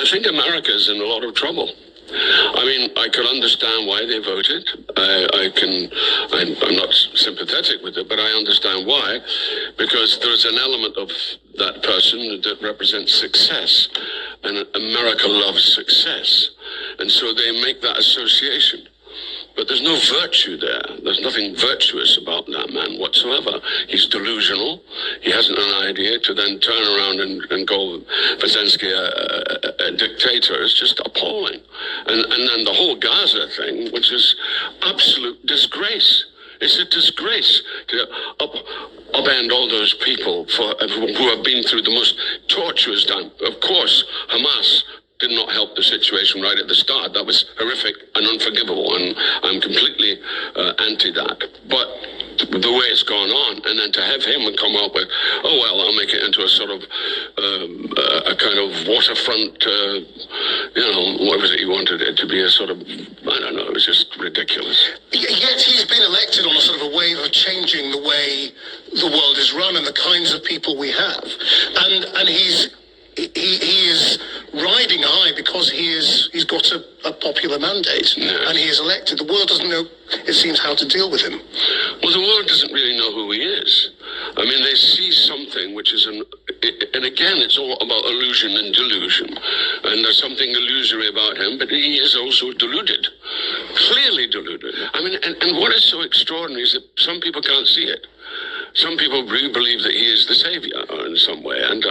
think America's in a lot of trouble. I mean, I could understand why they voted. I'm not sympathetic with it, but I understand why, because there's an element of that person that represents success, and America loves success, and so they make that association. But there's no virtue there. There's nothing virtuous about that man whatsoever. He's delusional. He hasn't an idea to then turn around and call Zelensky a dictator. It's just appalling. And then the whole Gaza thing, which is absolute disgrace. It's a disgrace to upend all those people who have been through the most tortuous time. Of course, Hamas did not help the situation right at the start. That was horrific and unforgivable, and I'm completely anti that. But the way it's gone on, and then to have him come up with, oh well, I'll make it into a sort of a kind of waterfront, what was it he wanted it to be, a sort of, I don't know, it was just ridiculous. Yet he's been elected on a sort of a wave of changing the way the world is run and the kinds of people we have, and he is riding high because he's got a popular mandate, and he is elected. The world doesn't know, it seems, how to deal with him. Well, the world doesn't really know who he is. I mean, they see something which is and again, it's all about illusion and delusion. And there's something illusory about him, but he is also deluded, clearly deluded. I mean, and what is so extraordinary is that some people can't see it. Some people really believe that he is the savior in some way, and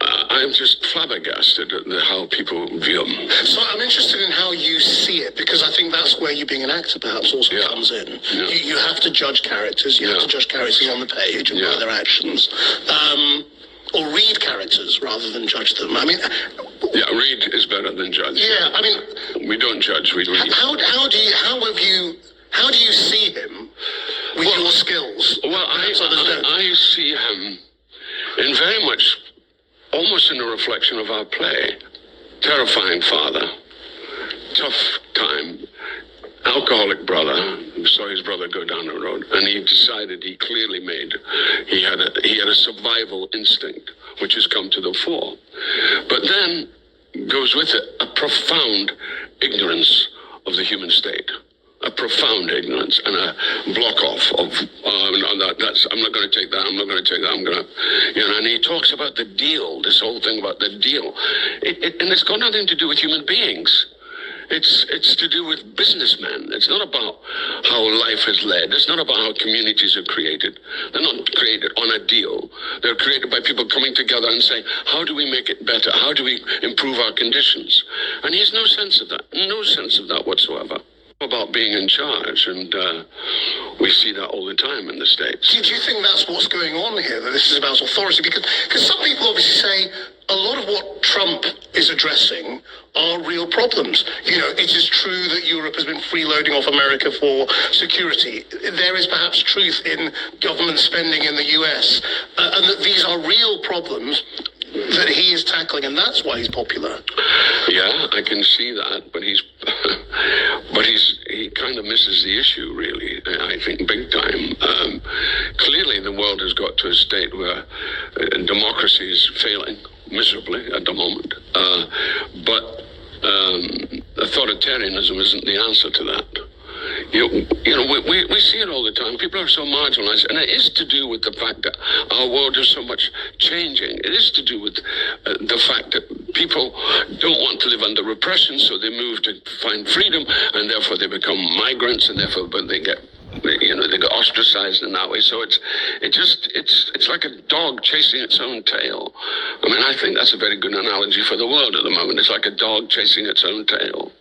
I'm just flabbergasted at how people view him. So I'm interested in how you see it, because I think that's where you being an actor perhaps also comes in. Yeah. You have to judge characters. You have to judge characters on the page and by their actions. Or read characters rather than judge them. I mean... Yeah, read is better than judge. Yeah, I mean... We don't judge, we read. How do you see him with your skills? Well, I see him in very much, almost in a reflection of our play. Terrifying father, tough time, alcoholic brother who saw his brother go down the road, and he decided he had a survival instinct which has come to the fore. But then goes with it a profound ignorance of the human state. A profound ignorance and a block off of I'm not going to take that. I'm not going to take that. I'm going to, and he talks about the deal. This whole thing about the deal, and it's got nothing to do with human beings. It's to do with businessmen. It's not about how life is led. It's not about how communities are created. They're not created on a deal. They're created by people coming together and saying, how do we make it better? How do we improve our conditions? And he has no sense of that. No sense of that whatsoever. About being in charge, and we see that all the time in the States. Do you think that's what's going on here, that this is about authority? Because some people obviously say a lot of what Trump is addressing are real problems. It is true that Europe has been freeloading off America for security. There is perhaps truth in government spending in the US, and that these are real problems that he is tackling, and that's why he's popular. Yeah, I can see that, but he kind of misses the issue, really, I think, big time. Clearly, the world has got to a state where democracy is failing miserably at the moment, but authoritarianism isn't the answer to that. We see it all the time. People are so marginalized, and it is to do with the fact that our world is so much changing. It is to do with the fact that people don't want to live under repression, so they move to find freedom, and therefore they become migrants, and therefore they get ostracized in that way. So it's like a dog chasing its own tail. I mean, I think that's a very good analogy for the world at the moment. It's like a dog chasing its own tail.